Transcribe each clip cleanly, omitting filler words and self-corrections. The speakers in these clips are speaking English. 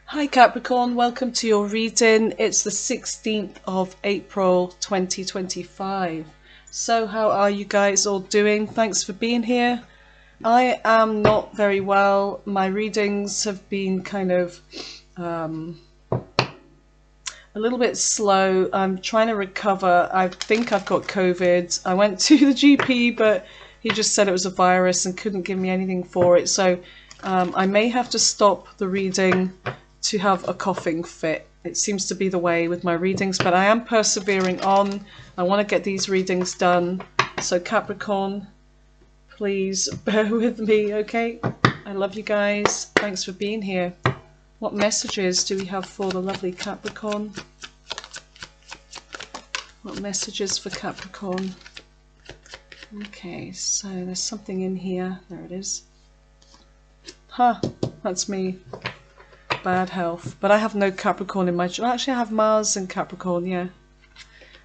Hi Capricorn, welcome to your reading. It's the 16th of April 2025. So how are you guys all doing? Thanks for being here. I am not very well. My readings have been kind of a little bit slow. I'm trying to recover. I think I've got COVID. I went to the GP, but he just said it was a virus and couldn't give me anything for it. So I may have to stop the reading to have a coughing fit. It seems to be the way with my readings, but I am persevering on. I want to get these readings done. So Capricorn, please bear with me, okay? I love you guys. Thanks for being here. What messages do we have for the lovely Capricorn? What messages for Capricorn? Okay, so there's something in here. There it is. Huh, that's me. Bad health. But I have no Capricorn in my chart. Actually, I have Mars and Capricorn, yeah.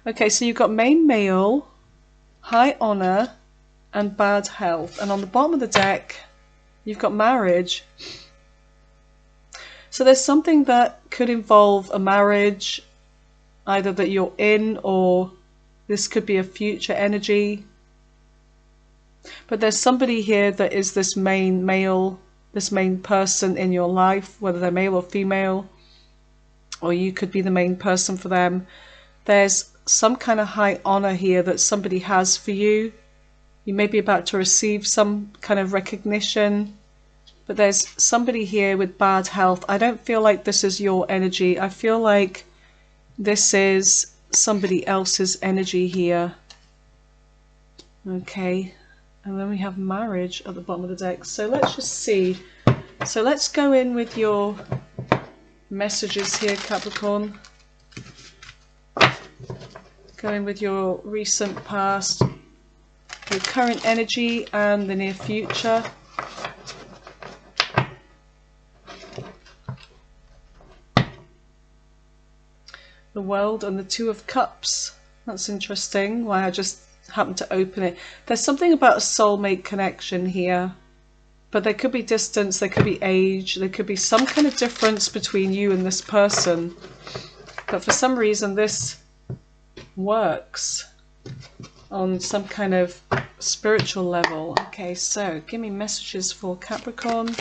Okay, so you've got main male, high honor, and bad health. And on the bottom of the deck, you've got marriage. So there's something that could involve a marriage, either that you're in, or this could be a future energy. But there's somebody here that is this main male, this main person in your life, whether they're male or female, or you could be the main person for them. There's some kind of high honor here that somebody has for you. You may be about to receive some kind of recognition, but there's somebody here with bad health. I don't feel like this is your energy. I feel like this is somebody else's energy here. Okay. And then we have marriage at the bottom of the deck. So let's just see. So let's go in with your messages here, Capricorn. Go in with your recent past, your current energy, and the near future. The World and the Two of Cups. That's interesting. Why I just happened to open it. There's something about a soulmate connection here, but there could be distance, there could be age, there could be some kind of difference between you and this person, but for some reason this works on some kind of spiritual level. Okay, so give me messages for Capricorn.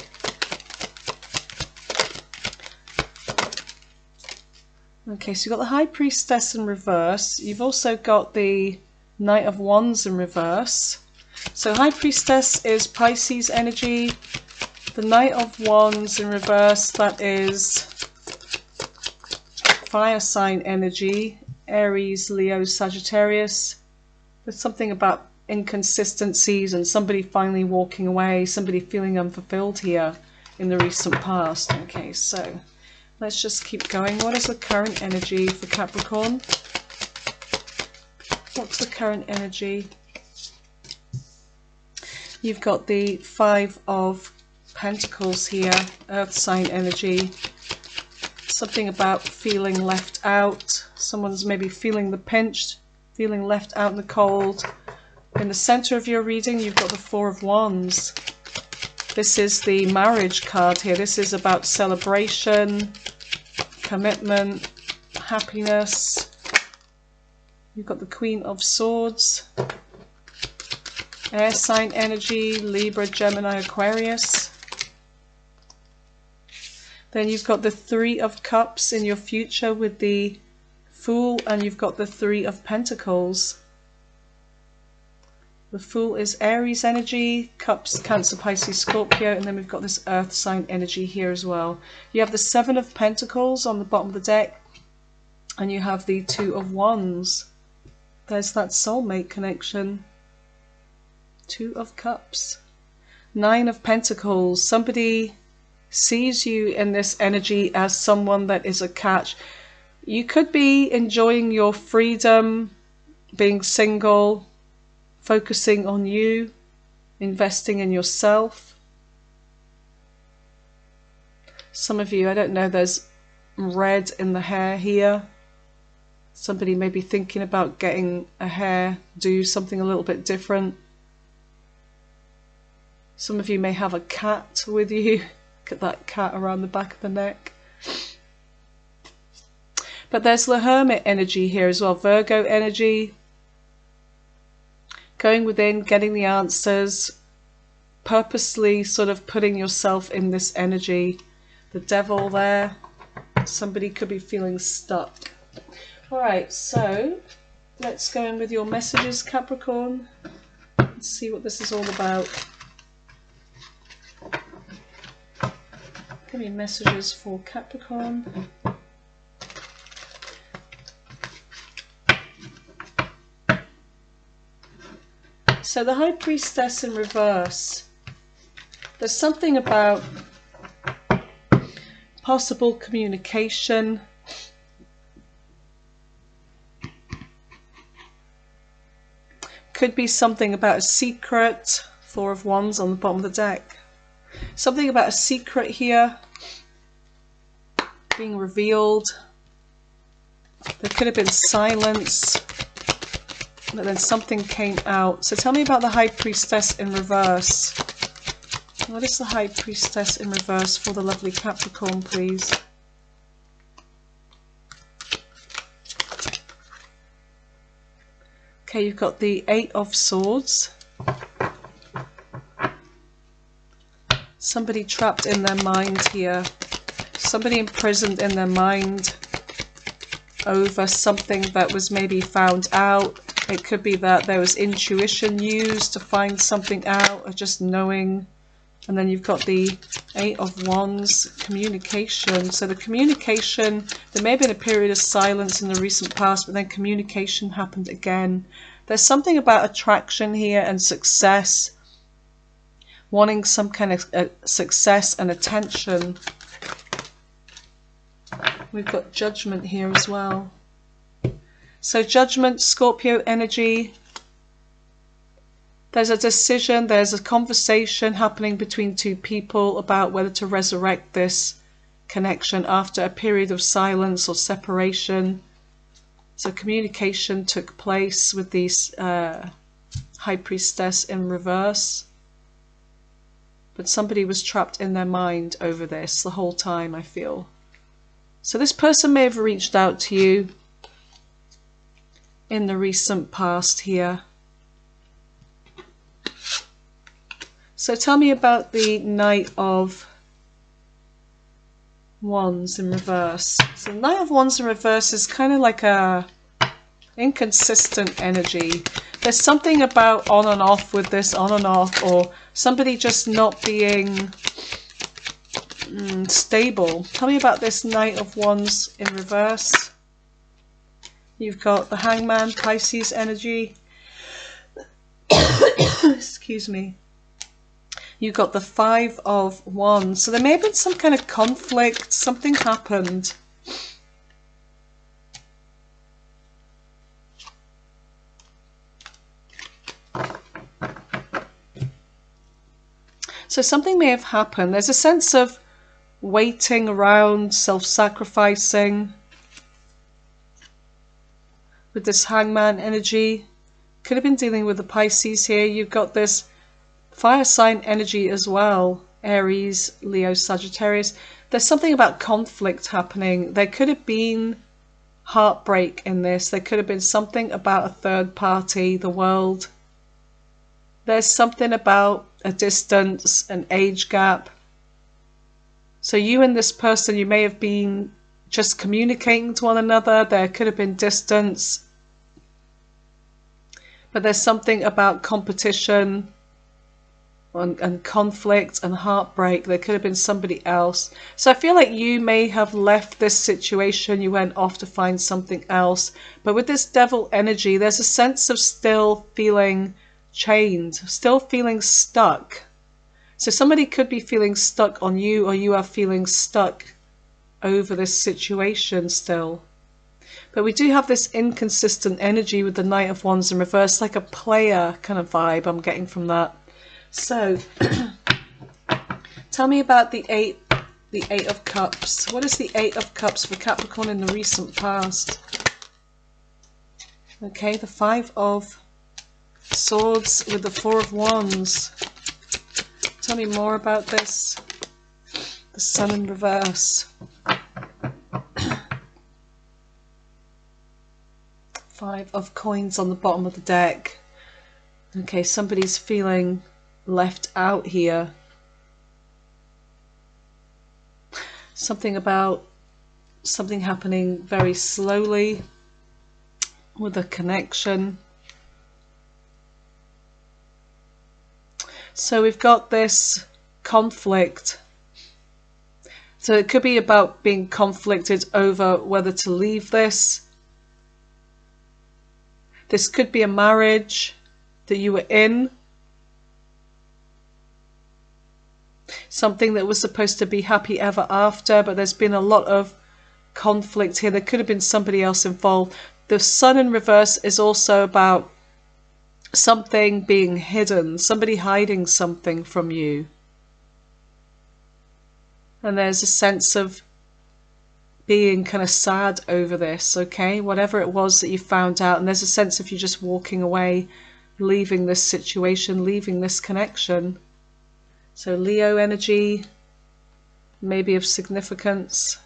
Okay, so you've got the High Priestess in reverse. You've also got the Knight of Wands in reverse. So High Priestess is Pisces energy. The Knight of Wands in reverse, that is fire sign energy. Aries, Leo, Sagittarius. There's something about inconsistencies and somebody finally walking away, somebody feeling unfulfilled here in the recent past. Okay, so let's just keep going. What is the current energy for Capricorn? What's the current energy? You've got the Five of Pentacles here, Earth sign energy. Something about feeling left out. Someone's maybe feeling the pinch, feeling left out in the cold. In the center of your reading, you've got the Four of Wands. This is the marriage card here. This is about celebration, commitment, happiness. You've got the Queen of Swords, air sign energy, Libra, Gemini, Aquarius. Then you've got the Three of Cups in your future with the Fool, and you've got the Three of Pentacles. The Fool is Aries energy, Cups, Cancer, Pisces, Scorpio, and then we've got this Earth sign energy here as well. You have the Seven of Pentacles on the bottom of the deck, and you have the Two of Wands. There's that soulmate connection. Two of Cups. Nine of Pentacles. Somebody sees you in this energy as someone that is a catch. You could be enjoying your freedom, being single, focusing on you, investing in yourself. Some of you, I don't know, there's red in the hair here. Somebody may be thinking about getting a hairdo, something a little bit different. Some of you may have a cat with you. Look at that cat around the back of the neck. But there's the Hermit energy here as well, Virgo energy. Going within, getting the answers, purposely sort of putting yourself in this energy. The Devil there. Somebody could be feeling stuck. Alright, so let's go in with your messages, Capricorn. Let's see what this is all about. Give me messages for Capricorn. So the High Priestess in reverse. There's something about possible communication. Could be something about a secret. Four of Wands on the bottom of the deck. Something about a secret here being revealed. There could have been silence, but then something came out. So tell me about the High Priestess in reverse. What is the High Priestess in reverse for the lovely Capricorn, please? Okay, you've got the Eight of Swords. Somebody trapped in their mind here. Somebody imprisoned in their mind over something that was maybe found out. It could be that there was intuition used to find something out, or just knowing. And then you've got the Eight of Wands, communication. So the communication, there may have been a period of silence in the recent past, but then communication happened again. There's something about attraction here and success. Wanting some kind of success and attention. We've got Judgment here as well. So Judgment, Scorpio energy. There's a decision, there's a conversation happening between two people about whether to resurrect this connection after a period of silence or separation. So communication took place with these High Priestess in reverse. But somebody was trapped in their mind over this the whole time, I feel. So this person may have reached out to you in the recent past here. So tell me about the Knight of Wands in reverse. So the Knight of Wands in reverse is kind of like a inconsistent energy. There's something about on and off with this, on and off, or somebody just not being stable. Tell me about this Knight of Wands in reverse. You've got the Hangman, Pisces energy. Excuse me. You've got the Five of Wands. So there may have been some kind of conflict. Something happened. So something may have happened. There's a sense of waiting around, self-sacrificing. With this Hangman energy. Could have been dealing with the Pisces here. You've got this fire sign energy as well. Aries, Leo, Sagittarius. There's something about conflict happening. There could have been heartbreak in this. There could have been something about a third party, the world. There's something about a distance, an age gap. So you and this person, you may have been just communicating to one another. There could have been distance. But there's something about competition and conflict and heartbreak. There could have been somebody else. So I feel like you may have left this situation. You went off to find something else. But with this Devil energy, there's a sense of still feeling chained, still feeling stuck. So somebody could be feeling stuck on you, or you are feeling stuck over this situation still. But we do have this inconsistent energy with the Knight of Wands in reverse, like a player kind of vibe I'm getting from that. So tell me about the Eight of Cups. What is the Eight of Cups for Capricorn in the recent past? Okay, the Five of Swords with the Four of Wands. Tell me more about this. The Sun in reverse. 5 of coins on the bottom of the deck. Okay, somebody's feeling left out here. Something about something happening very slowly with a connection. So we've got this conflict. So it could be about being conflicted over whether to leave this. This could be a marriage that you were in. Something that was supposed to be happy ever after, but there's been a lot of conflict here. There could have been somebody else involved. The Sun in reverse is also about something being hidden, somebody hiding something from you. And there's a sense of being kind of sad over this, okay? Whatever it was that you found out, and there's a sense of you just walking away, leaving this situation, leaving this connection. So Leo energy, maybe of significance.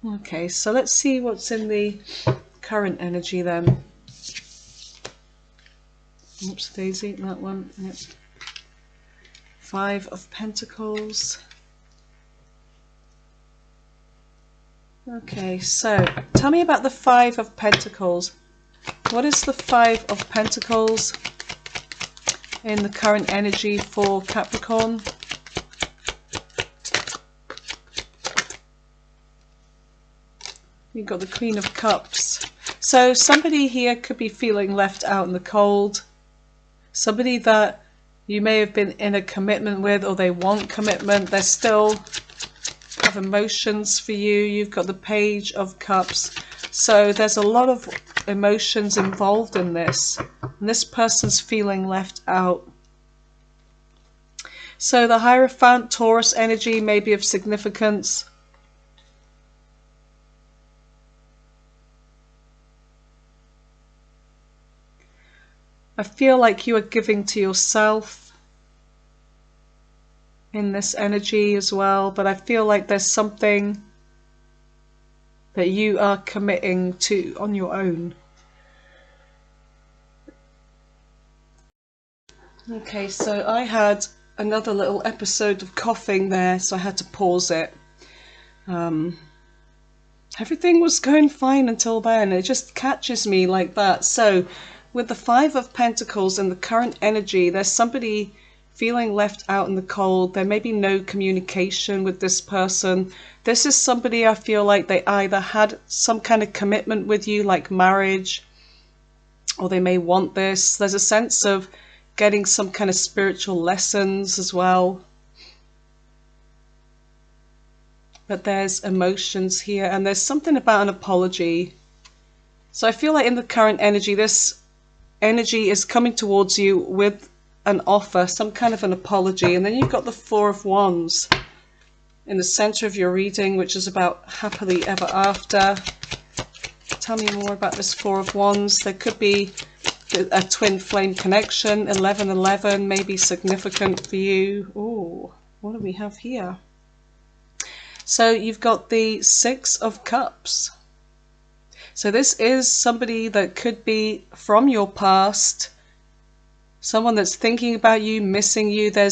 Okay, so let's see what's in the current energy then. Oops, daisy, that one. Yep. 5 of Pentacles. Okay, so tell me about the 5 of Pentacles. What is the 5 of Pentacles in the current energy for Capricorn? You've got the Queen of Cups. So somebody here could be feeling left out in the cold. Somebody that you may have been in a commitment with, or they want commitment. They still have emotions for you. You've got the Page of Cups. So there's a lot of emotions involved in this. And this person's feeling left out. So the Hierophant, Taurus energy may be of significance. I feel like you are giving to yourself in this energy as well, but I feel like there's something that you are committing to on your own. Okay, so I had another little episode of coughing there, so I had to pause it. Everything was going fine until then. It just catches me like that. So with the 5 of Pentacles and the current energy, there's somebody feeling left out in the cold. There may be no communication with this person. This is somebody I feel like they either had some kind of commitment with you, like marriage, or they may want this. There's a sense of getting some kind of spiritual lessons as well. But there's emotions here, and there's something about an apology. So I feel like in the current energy, this energy is coming towards you with an offer, some kind of an apology. And then you've got the 4 of Wands in the center of your reading, which is about happily ever after. Tell me more about this 4 of Wands. There could be a twin flame connection. 1111 may be significant for you. Oh, what do we have here? So you've got the 6 of Cups. So this is somebody that could be from your past, someone that's thinking about you, missing you. There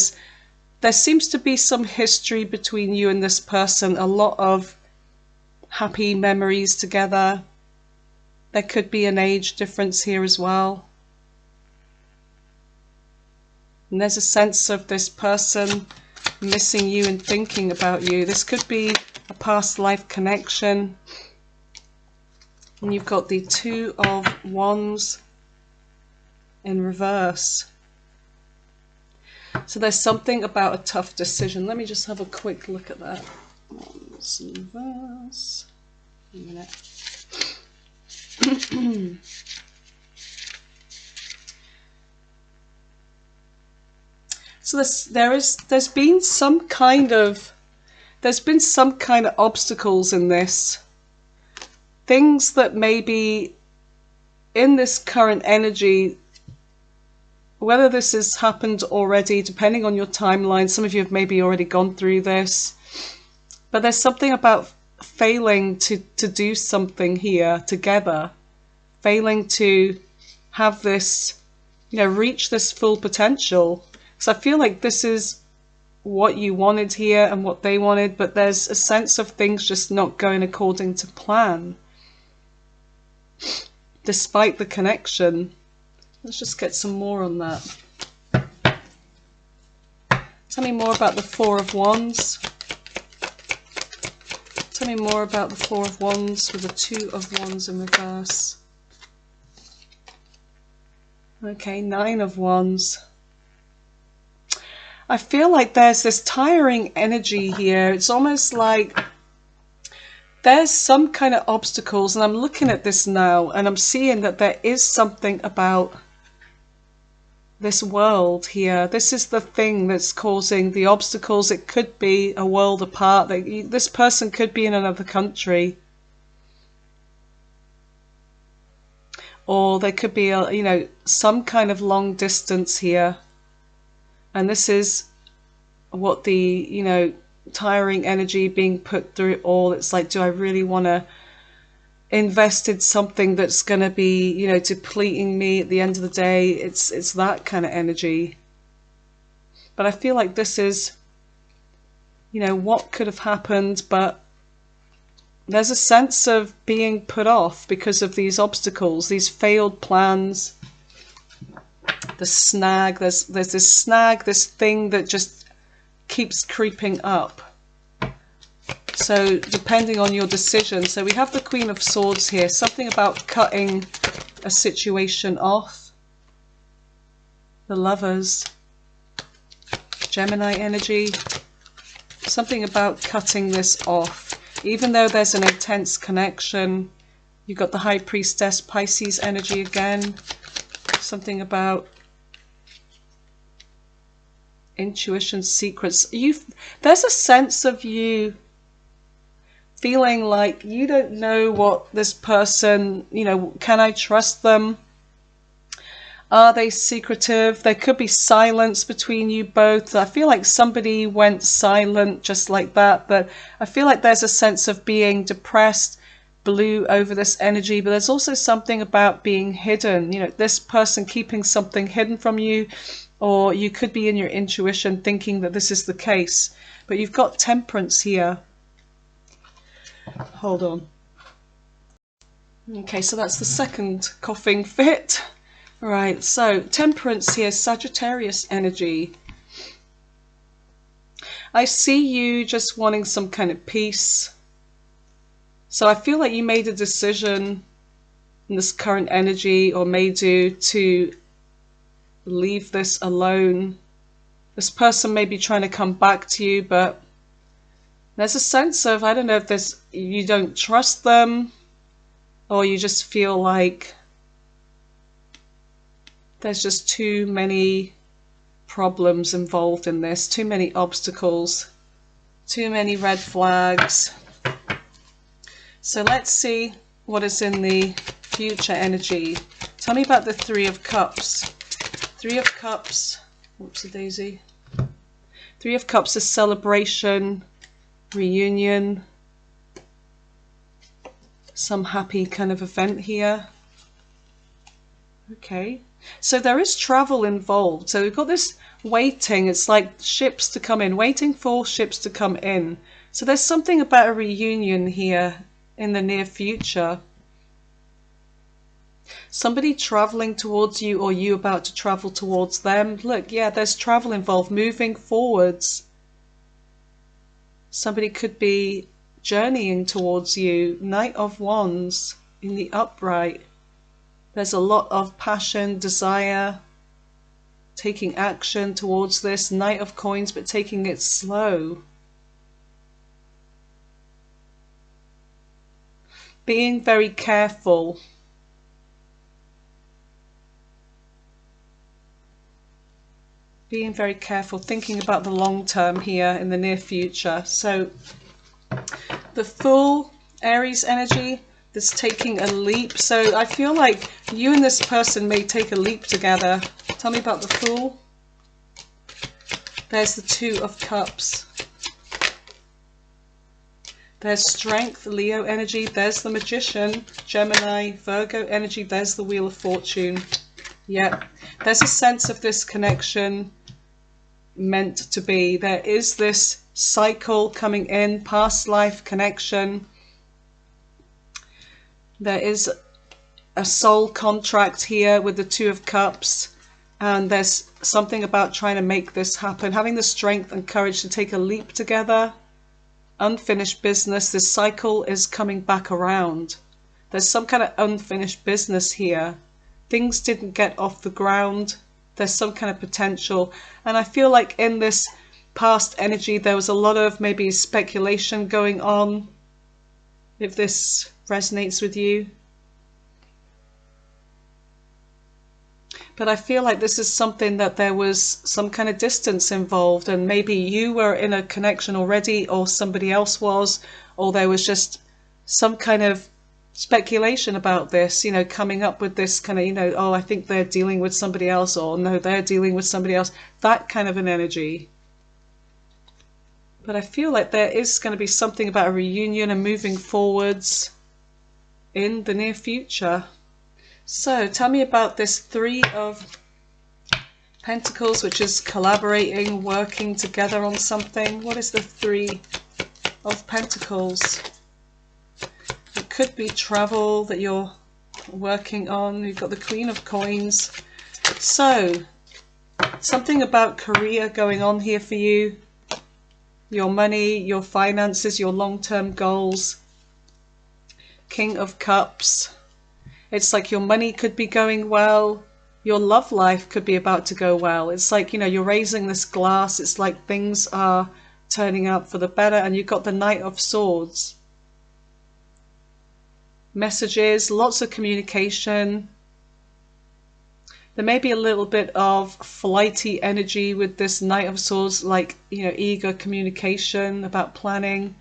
seems to be some history between you and this person, a lot of happy memories together. There could be an age difference here as well. And there's a sense of this person missing you and thinking about you. This could be a past life connection. And you've got the 2 of Wands in reverse. So there's something about a tough decision. Let me just have a quick look at that. Wands in reverse. A minute. So there's been some kind of obstacles in this. Things that maybe in this current energy, whether this has happened already, depending on your timeline, some of you have maybe already gone through this, but there's something about failing to do something here together, failing to have this, you know, reach this full potential. Because I feel like this is what you wanted here and what they wanted, but there's a sense of things just not going according to plan, despite the connection. Let's just get some more on that. Tell me more about the Four of Wands. Tell me more about the Four of Wands with the Two of Wands in reverse. Okay, Nine of Wands. I feel like there's this tiring energy here. It's almost like there's some kind of obstacles, and I'm looking at this now and I'm seeing that there is something about this world here. This is the thing that's causing the obstacles. It could be a world apart. This person could be in another country, or there could be a, you know, some kind of long distance here. And this is what the, you know, tiring energy being put through it all. It's like, do I really want to invest in something that's going to be, you know, depleting me at the end of the day? It's that kind of energy. But I feel like this is, you know, what could have happened, but there's a sense of being put off because of these obstacles, these failed plans. The snag, there's this snag, this thing that just keeps creeping up. So depending on your decision. So we have the Queen of Swords here, something about cutting a situation off. The Lovers, Gemini energy, something about cutting this off. Even though there's an intense connection, you've got the High Priestess, Pisces energy again, something about intuition, secrets. There's a sense of you feeling like you don't know what this person, you know, can I trust them? Are they secretive? There could be silence between you both. I feel like somebody went silent just like that, but I feel like there's a sense of being depressed, blue over this energy, but there's also something about being hidden, you know, this person keeping something hidden from you. Or you could be in your intuition thinking that this is the case. But you've got Temperance here. Hold on. Okay, so that's the second coughing fit. Right, so Temperance here, Sagittarius energy. I see you just wanting some kind of peace. So I feel like you made a decision in this current energy, or may do, to leave this alone. This person may be trying to come back to you, but there's a sense of, I don't know if there's, you don't trust them, or you just feel like there's just too many problems involved in this, too many obstacles, too many red flags. So let's see what is in the future energy. Tell me about the Three of Cups. Three of Cups, whoops a daisy. Three of Cups is celebration, reunion, some happy kind of event here. Okay, so there is travel involved. So we've got this waiting, it's like ships to come in, waiting for ships to come in. So there's something about a reunion here in the near future. Somebody traveling towards you, or you about to travel towards them. Look, yeah, there's travel involved, moving forwards. Somebody could be journeying towards you. Knight of Wands in the upright. There's a lot of passion, desire, taking action towards this. Knight of Coins, but taking it slow. Being very careful. Being very careful, thinking about the long term here in the near future. So the Fool, Aries energy, that's taking a leap. So I feel like you and this person may take a leap together. Tell me about the Fool. There's the Two of Cups. There's strength, Leo energy. There's the Magician, Gemini, Virgo energy. There's the Wheel of Fortune. Yep. There's a sense of this connection meant to be. There is this cycle coming in, past life connection. There is a soul contract here with the Two of Cups. And there's something about trying to make this happen. Having the strength and courage to take a leap together. Unfinished business. This cycle is coming back around. There's some kind of unfinished business here. Things didn't get off the ground. There's some kind of potential. And I feel like in this past energy, there was a lot of maybe speculation going on. If this resonates with you. But I feel like this is something that there was some kind of distance involved, and maybe you were in a connection already, or somebody else was, or there was just some kind of speculation about this, you know, coming up with this kind of, you know, oh, I think they're dealing with somebody else, or no, they're dealing with somebody else, that kind of an energy. But I feel like there is going to be something about a reunion and moving forwards in the near future. So tell me about this Three of Pentacles, which is collaborating, working together on something. What is the Three of Pentacles? It could be travel that you're working on. You've got the Queen of Coins. So something about career going on here for you. Your money, your finances, your long-term goals. King of Cups. It's like your money could be going well. Your love life could be about to go well. It's like, you know, you're raising this glass. It's like things are turning out for the better. And you've got the Knight of Swords. Messages, lots of communication. There may be a little bit of flighty energy with this Knight of Swords, like, you know, eager communication, about planning.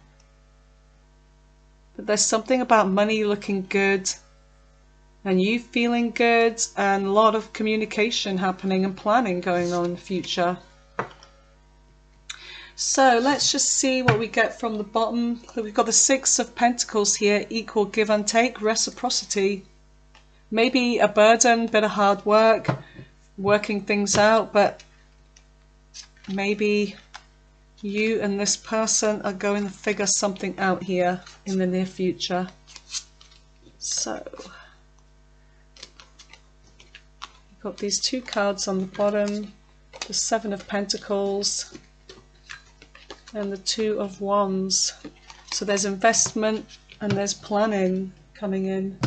But there's something about money looking good. And you feeling good, and a lot of communication happening and planning going on in the future. So let's just see what we get from the bottom. We've got the Six of Pentacles here, equal give and take, reciprocity. Maybe a burden, bit of hard work, working things out, but maybe you and this person are going to figure something out here in the near future. So got these two cards on the bottom, the Seven of Pentacles and the Two of Wands. So there's investment and there's planning coming in.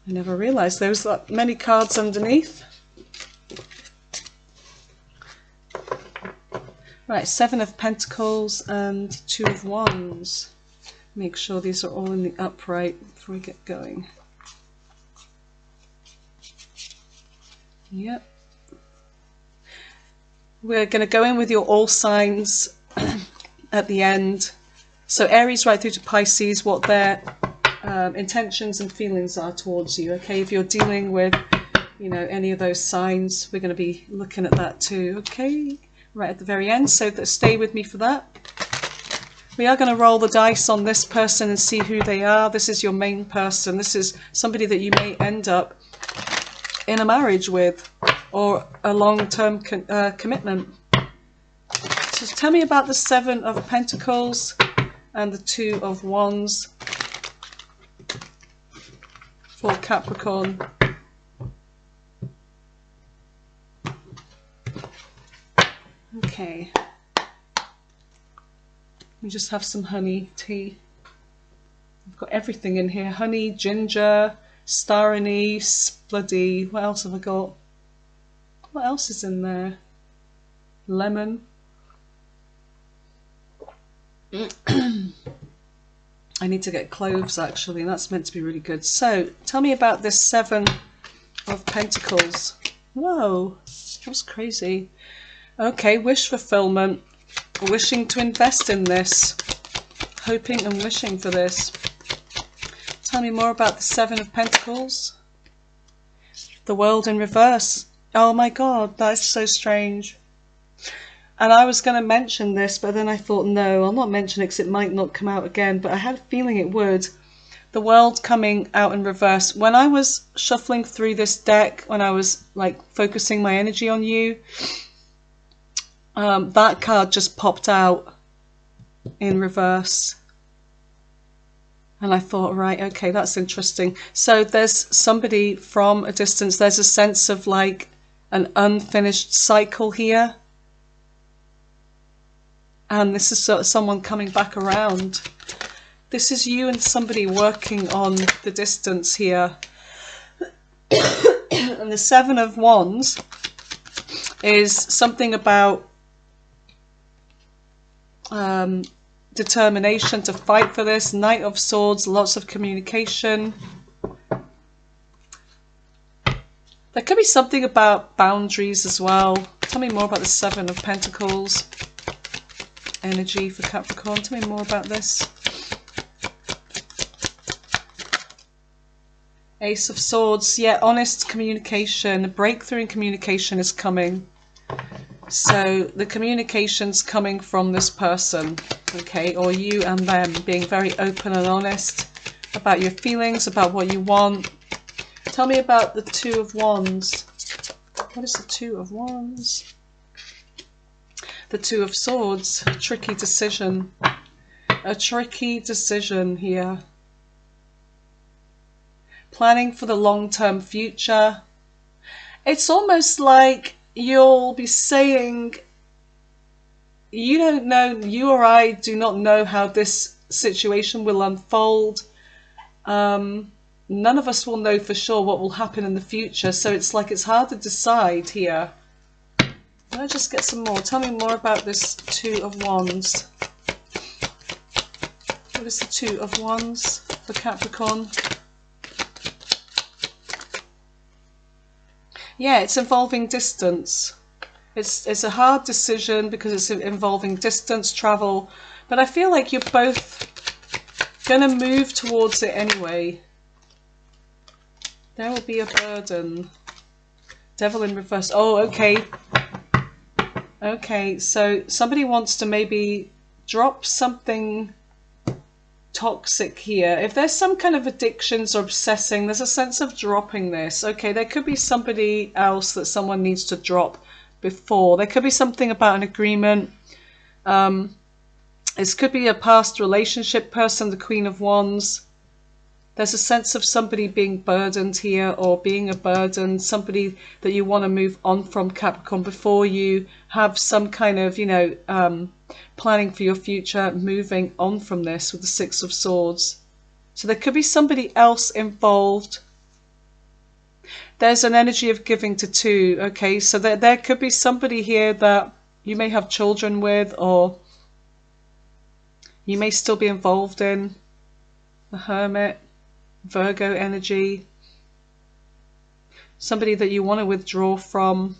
I never realized there was that many cards underneath. Right, Seven of Pentacles and Two of Wands. Make sure these are all in the upright before we get going. Yep. We're going to go in with your all signs at the end. So Aries right through to Pisces, what their intentions and feelings are towards you. Okay, if you're dealing with, you know, any of those signs, we're going to be looking at that too. Okay, right at the very end. So stay with me for that. We are going to roll the dice on this person and see who they are. This is your main person. This is somebody that you may end up in a marriage with, or a long-term commitment. So tell me about the Seven of Pentacles and the Two of Wands for Capricorn. Okay. We just have some honey tea. I've got everything in here. Honey, ginger, star anise, bloody, what else have I got? What else is in there? Lemon. I need to get cloves actually, and that's meant to be really good. So tell me about this Seven of Pentacles. Whoa, that was crazy. Okay, wish fulfillment. Wishing to invest in this, hoping and wishing for this. Tell me more about the Seven of Pentacles. The World in reverse. Oh my God, that's so strange. And I was going to mention this, but then I thought, no, I'll not mention it because it might not come out again. But I had a feeling it would. The world coming out in reverse. When I was shuffling through this deck, when I was like focusing my energy on you, that card just popped out in reverse. And I thought, right, okay, that's interesting. So there's somebody from a distance. There's a sense of like an unfinished cycle here. And this is sort of someone coming back around. This is you and somebody working on the distance here. And the Seven of Wands is something about determination to fight for this. Knight of Swords, lots of communication. There could be something about boundaries as well. Tell me more about the Seven of Pentacles. Energy for Capricorn. Tell me more about this. Ace of Swords. Yeah, honest communication. A breakthrough in communication is coming. So the communication's coming from this person, okay, or you and them being very open and honest about your feelings, about what you want. Tell me about the Two of Wands. What is the Two of Wands? The Two of Swords. A tricky decision. A tricky decision here. Planning for the long-term future. It's almost like you'll be saying, you don't know, you or I do not know how this situation will unfold. None of us will know for sure what will happen in the future. So it's like it's hard to decide here. Can I just get some more? Tell me more about this Two of Wands. What is the Two of Wands for Capricorn? Yeah, it's involving distance. It's a hard decision because it's involving distance, travel. But I feel like you're both going to move towards it anyway. There will be a burden. Devil in reverse. Oh, okay. Okay, so somebody wants to maybe drop something toxic here. If there's some kind of addictions or obsessing, there's a sense of dropping this. Okay, there could be somebody else that someone needs to drop before. There could be something about an agreement. This could be a past relationship person, the Queen of Wands. There's a sense of somebody being burdened here, or being a burden, somebody that you want to move on from, Capricorn, before you have some kind of, you know, planning for your future, moving on from this with the Six of Swords. So there could be somebody else involved. There's an energy of giving to two. Okay, so there could be somebody here that you may have children with, or you may still be involved in. The Hermit. Virgo energy, somebody that you want to withdraw from,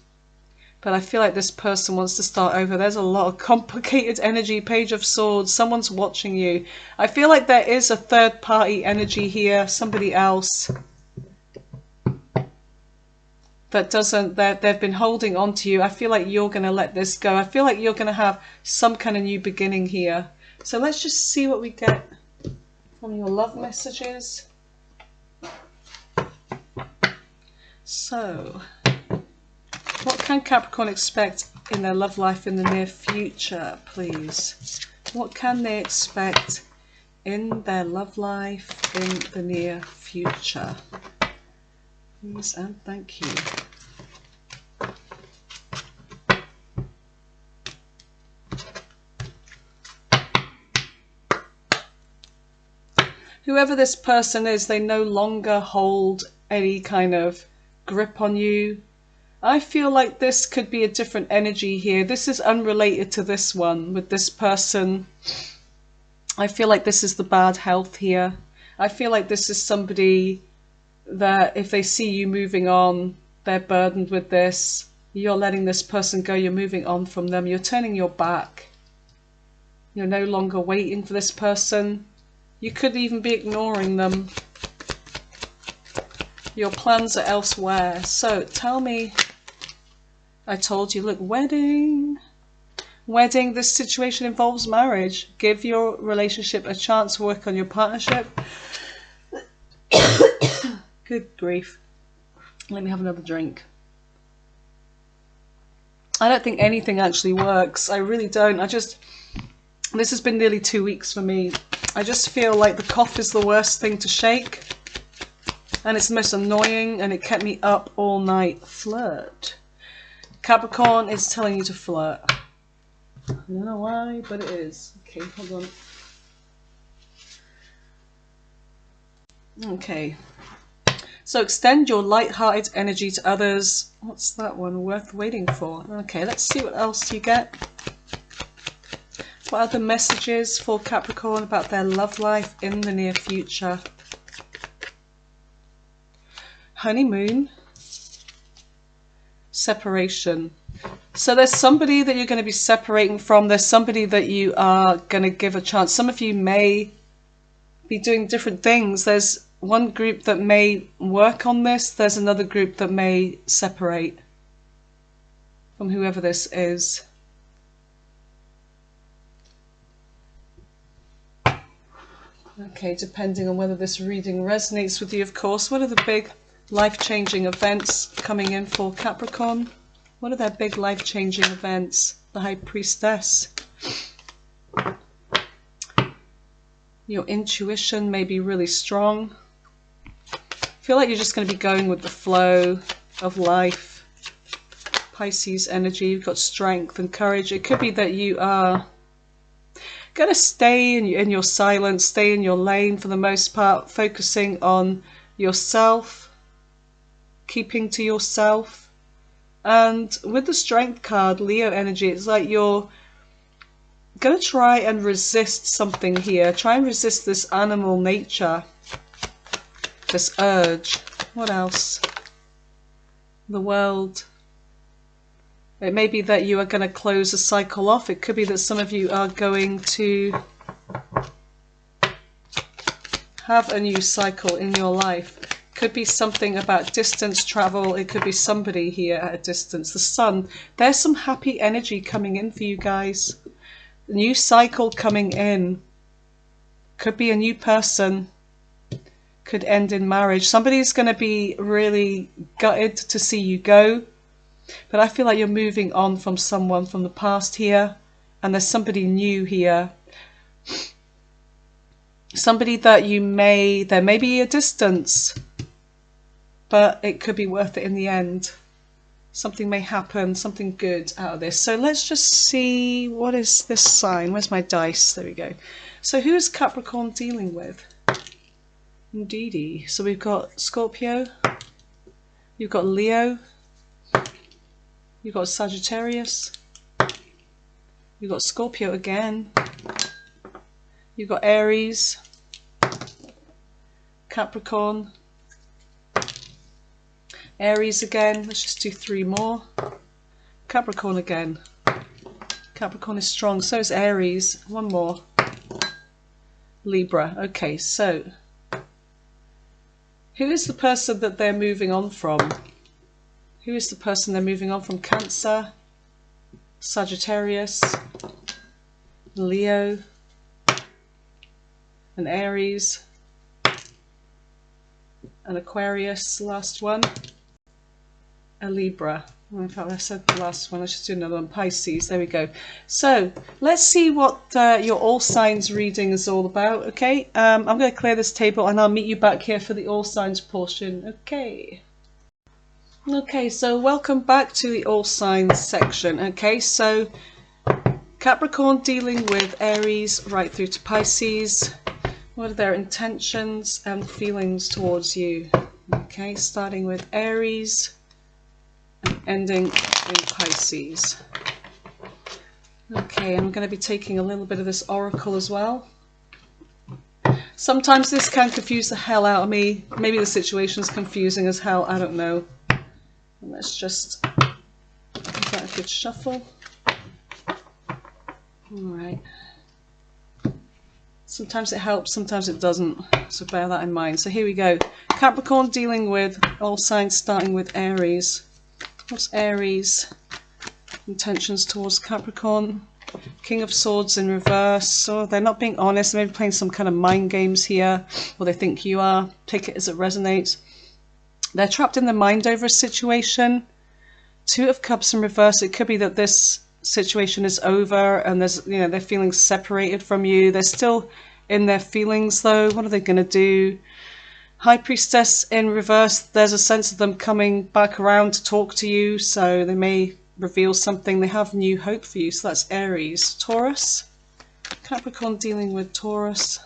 but I feel like this person wants to start over. There's a lot of complicated energy. Page of Swords, someone's watching you. I feel like there is a third party energy here, somebody else that doesn't, they've been holding on to you. I feel like you're going to let this go. I feel like you're going to have some kind of new beginning here. So let's just see what we get from your love messages. So, what can Capricorn expect in their love life in the near future, please? What can they expect in their love life in the near future? Please and thank you. Whoever this person is, they no longer hold any kind of grip on you. I feel like this could be a different energy here. This is unrelated to this one with this person. I feel like this is the bad health here. I feel like this is somebody that if they see you moving on, they're burdened with this. You're letting this person go. You're moving on from them. You're turning your back. You're no longer waiting for this person. You could even be ignoring them. Your plans are elsewhere. So tell me I told you, look, wedding. Wedding, this situation involves marriage. Give your relationship a chance to work on your partnership. Good grief. Let me have another drink. I don't think anything actually works. I really don't. This has been nearly 2 weeks for me. I just feel like the cough is the worst thing to shake. And it's the most annoying, and it kept me up all night. Flirt. Capricorn is telling you to flirt. I don't know why, but it is. Okay, hold on. Okay. So extend your light-hearted energy to others. What's that one? Worth waiting for. Okay, let's see what else you get. What are the messages for Capricorn about their love life in the near future? Honeymoon. Separation. So there's somebody that you're going to be separating from. There's somebody that you are going to give a chance. Some of you may be doing different things. There's one group that may work on this. There's another group that may separate from whoever this is. Okay, depending on whether this reading resonates with you, of course. What are the big life-changing events coming in for Capricorn? What are their big life-changing events? The High Priestess. Your intuition may be really strong. I feel like you're just going to be going with the flow of life. Pisces energy, you've got strength and courage. It could be that you are going to stay in your silence, stay in your lane for the most part, focusing on yourself, keeping to yourself. And with the Strength card, Leo energy, it's like you're going to try and resist something here. Try and resist this animal nature, this urge. What else? The World. It may be that you are going to close a cycle off. It could be that some of you are going to have a new cycle in your life. Could be something about distance travel. It could be somebody here at a distance. The Sun. There's some happy energy coming in for you guys. A new cycle coming in. Could be a new person. Could end in marriage. Somebody's going to be really gutted to see you go. But I feel like you're moving on from someone from the past here. And there's somebody new here. Somebody that there may be a distance. But it could be worth it in the end. Something may happen, something good out of this. So let's just see, what is this sign? Where's my dice? There we go. So who is Capricorn dealing with? Indeedy. So we've got Scorpio. You've got Leo. You've got Sagittarius. You've got Scorpio again. You've got Aries. Capricorn. Aries again. Let's just do 3 more. Capricorn again. Capricorn is strong. So is Aries. 1 more. Libra. Okay, so who is the person that they're moving on from? Who is the person they're moving on from? Cancer, Sagittarius, Leo, and Aries, and Aquarius, last one, a Libra. In fact, I said the last one, let's just do another one, Pisces, there we go. So, let's see what your all signs reading is all about, okay? I'm going to clear this table and I'll meet you back here for the all signs portion, okay? Okay, so welcome back to the all signs section. Okay, so Capricorn dealing with Aries right through to Pisces. What are their intentions and feelings towards you? Okay, starting with Aries and ending in Pisces. Okay, I'm going to be taking a little bit of this oracle as well. Sometimes this can confuse the hell out of me. Maybe the situation's confusing as hell, I don't know. Let's just give that a good shuffle. Alright. Sometimes it helps, sometimes it doesn't. So bear that in mind. So here we go. Capricorn dealing with all signs starting with Aries. What's Aries intentions towards Capricorn. King of Swords in reverse. Oh, they're not being honest. Maybe playing some kind of mind games here, or they think you are. Take it as it resonates. They're trapped in their mind over a situation. Two of Cups in reverse. It could be that this situation is over and there's, you know, they're feeling separated from you. They're still in their feelings though. What are they going to do? High Priestess in reverse. There's a sense of them coming back around to talk to you, so they may reveal something. They have new hope for you. So that's Aries. Taurus. Capricorn dealing with Taurus.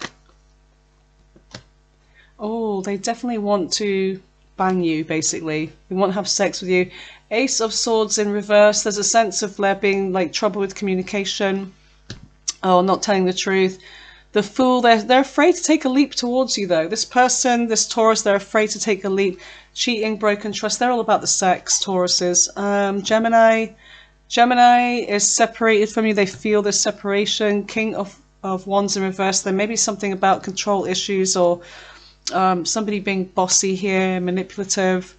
Oh, they definitely want to bang you, basically. They want to have sex with you. Ace of Swords in reverse. There's a sense of there being like trouble with communication. Oh, not telling the truth. The Fool, they're afraid to take a leap towards you though. This person, this Taurus, they're afraid to take a leap. Cheating, broken trust, they're all about the sex, Tauruses. Gemini is separated from you. They feel this separation. King of Wands in reverse. There may be something about control issues or somebody being bossy here, manipulative.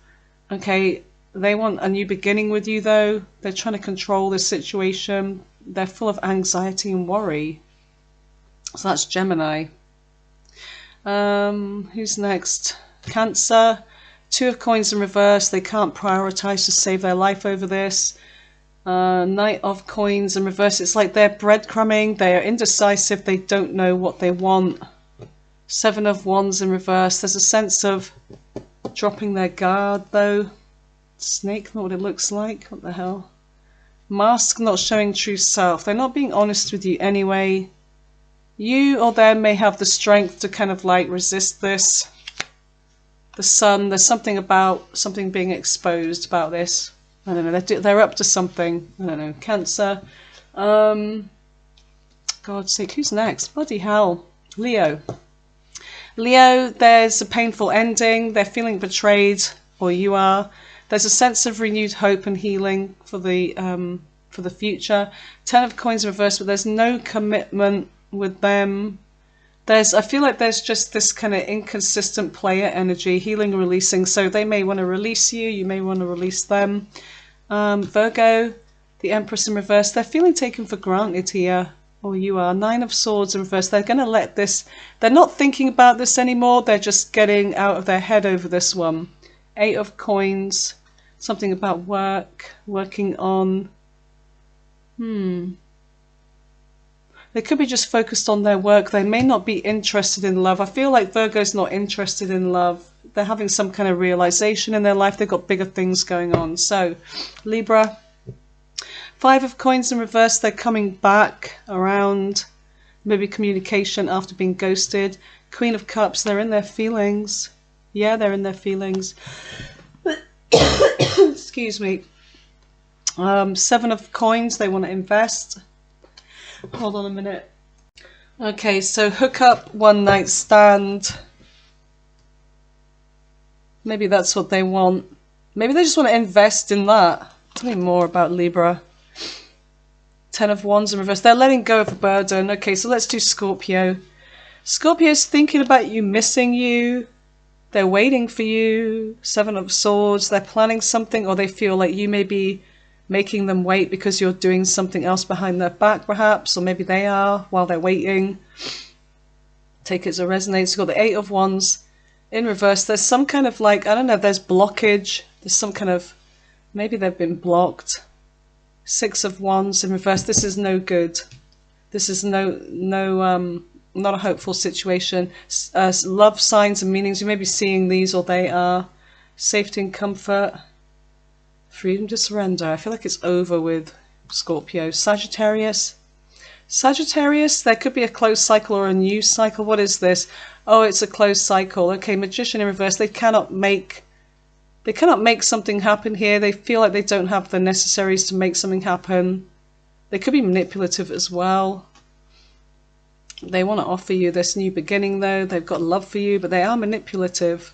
Okay, they want a new beginning with you though. They're trying to control this situation. They're full of anxiety and worry. So that's Gemini. Who's next? Cancer. Two of Coins in reverse. They can't prioritize to save their life over this. Knight of Coins in reverse. It's like they're breadcrumbing. They are indecisive. They don't know what they want. Seven of Wands in reverse. There's a sense of dropping their guard though. Snake, not what it looks like. What the hell? Mask, not showing true self. They're not being honest with you anyway. You or them may have the strength to kind of like resist this. The Sun, there's something about something being exposed about this. I don't know, they're up to something. I don't know. Cancer. God's sake, who's next? Bloody hell. Leo. Leo, there's a painful ending. They're feeling betrayed, or you are. There's a sense of renewed hope and healing for the future. Ten of Coins in reverse, but there's no commitment with them. I feel like there's just this kind of inconsistent player energy, healing, releasing. So they may want to release you, you may want to release them. Virgo, the Empress in reverse. They're feeling taken for granted here, or you are. Nine of Swords in reverse. They're going to let this. They're not thinking about this anymore. They're just getting out of their head over this one. Eight of Coins. Something about work, working on. They could be just focused on their work. They may not be interested in love. I feel like Virgo's not interested in love. They're having some kind of realization in their life. They've got bigger things going on. So, Libra. Five of Coins in reverse. They're coming back around. Maybe communication after being ghosted. Queen of Cups. They're in their feelings. Yeah, they're in their feelings. Excuse me. Seven of Coins. They want to invest. Hold on a minute. Okay, so hookup, one night stand. Maybe that's what they want. Maybe they just want to invest in that. Tell me more about Libra. Ten of Wands in reverse. They're letting go of a burden. Okay, so let's do Scorpio. Scorpio's thinking about you, missing you. They're waiting for you. Seven of Swords. They're planning something, or they feel like you may be making them wait because you're doing something else behind their back perhaps, or maybe they are while they're waiting. Take it as it resonates. You've got the Eight of Wands in reverse. There's some kind of like, I don't know, there's blockage. There's some kind of, maybe they've been blocked. Six of Wands in reverse. This is no good. This is not a hopeful situation. Love signs and meanings. You may be seeing these, or they are. Safety and comfort. Freedom to surrender. I feel like it's over with Scorpio. Sagittarius. Sagittarius, there could be a closed cycle or a new cycle. What is this? Oh, it's a closed cycle. Okay, Magician in reverse. They cannot make something happen here. They feel like they don't have the necessaries to make something happen. They could be manipulative as well. They want to offer you this new beginning though. They've got love for you, but they are manipulative.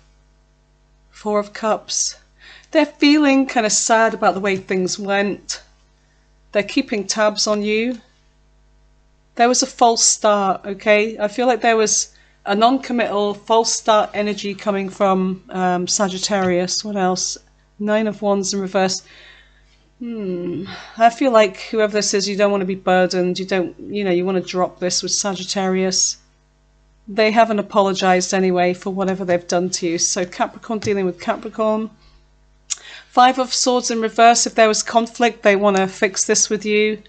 Four of Cups. They're feeling kind of sad about the way things went. They're keeping tabs on you. There was a false start, okay? I feel like there was a non-committal false start energy coming from Sagittarius. What else? Nine of Wands in reverse. I feel like whoever this is, you don't want to be burdened. You don't, you want to drop this with Sagittarius. They haven't apologized anyway for whatever they've done to you. So Capricorn dealing with Capricorn. Five of Swords in reverse. If there was conflict, they want to fix this with you.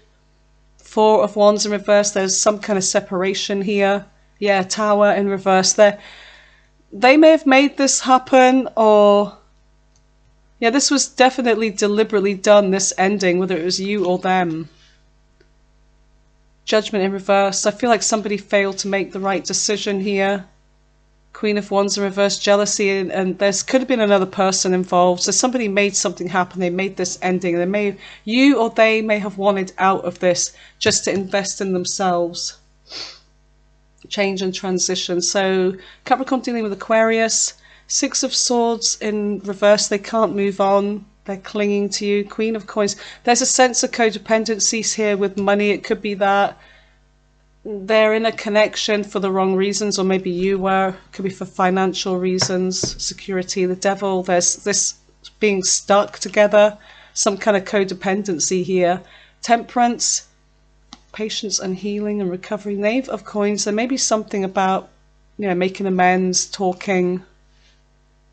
Four of Wands in reverse. There's some kind of separation here. Yeah, Tower in reverse there. They may have made this happen, or yeah, this was definitely deliberately done, this ending, whether it was you or them. Judgment in reverse. I feel like somebody failed to make the right decision here. Queen of Wands in reverse, jealousy, and there's could have been another person involved. So somebody made something happen. They made this ending. You or they may have wanted out of this just to invest in themselves. Change and transition. So Capricorn dealing with Aquarius. Six of Swords in reverse. They can't move on. They're clinging to you. Queen of Coins. There's a sense of codependencies here with money. It could be that they're in a connection for the wrong reasons, or maybe you were. It could be for financial reasons, security. The Devil. There's this being stuck together. Some kind of codependency here. Temperance. Patience and healing and recovery. Knave of Coins. There may be something about, making amends, talking.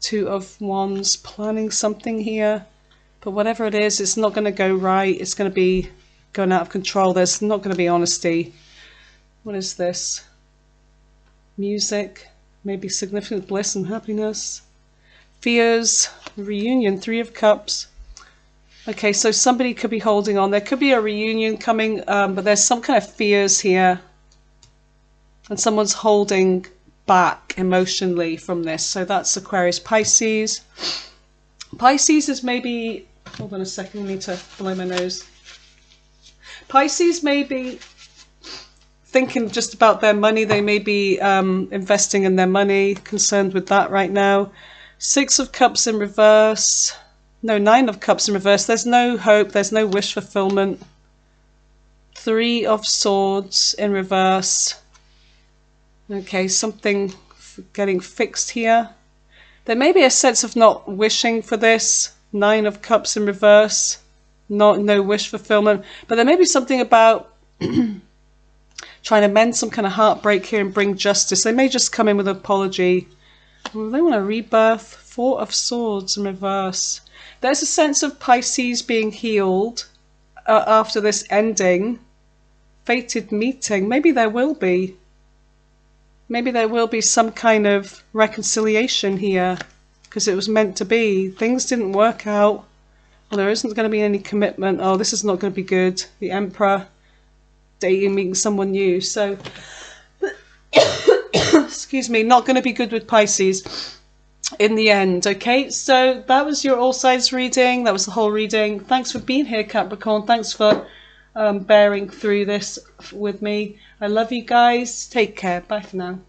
Two of Wands, planning something here. But whatever it is, it's not going to go right. It's going to be going out of control. There's not going to be honesty. What is this? Music. Maybe significant bliss and happiness. Fears. Reunion. Three of Cups. Okay, so somebody could be holding on. There could be a reunion coming, but there's some kind of fears here. And someone's holding back emotionally from this. So that's Aquarius. Pisces. Pisces is maybe... Hold on a second, I need to blow my nose. Pisces may be thinking just about their money. They may be investing in their money, concerned with that right now. Six of Cups in reverse... No, Nine of Cups in reverse. There's no hope. There's no wish fulfillment. Three of Swords in reverse. Okay, something getting fixed here. There may be a sense of not wishing for this. Nine of Cups in reverse. No wish fulfillment. But there may be something about trying to mend some kind of heartbreak here and bring justice. They may just come in with an apology. Well, they want a rebirth. Four of Swords in reverse. There's a sense of Pisces being healed after this ending. Fated meeting. Maybe there will be. Maybe there will be some kind of reconciliation here. Because it was meant to be. Things didn't work out. Well, there isn't going to be any commitment. Oh, this is not going to be good. The Emperor. Dating, meeting someone new. So, excuse me, not going to be good with Pisces. In the end. Okay, so that was your all sides reading. That was the whole reading. Thanks for being here, Capricorn. Thanks for bearing through this with me. I love you guys. Take care. Bye for now.